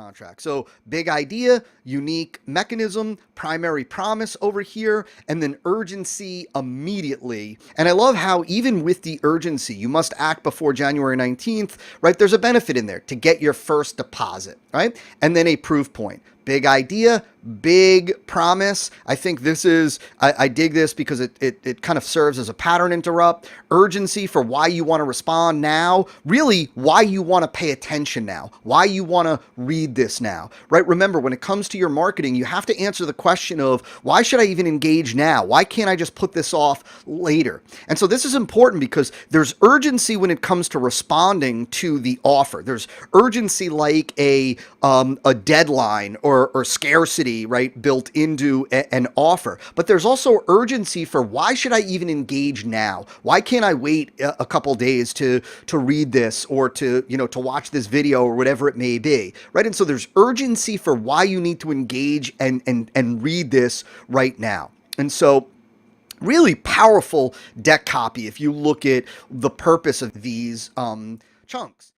contract. So big idea, unique mechanism, primary promise over here, and then urgency immediately. And I love how even with the urgency, you must act before January 19th, right? There's a benefit in there to get your first deposit, right? And then a proof point. Big idea, big promise. I think this is, I dig this because it kind of serves as a pattern interrupt. Urgency for why you want to respond now. Really, why you want to pay attention now. Why you want to read this now, right? Remember, when it comes to your marketing, you have to answer the question of, why should I even engage now? Why can't I just put this off later? And so this is important because there's urgency when it comes to responding to the offer. There's urgency like a deadline or scarcity, right, built into an offer. But there's also urgency for, why should I even engage now? Why can't I wait a couple days to read this, or to watch this video, or whatever it may be, right? And so there's urgency for why you need to engage and read this right now. And so really powerful deck copy if you look at the purpose of these chunks.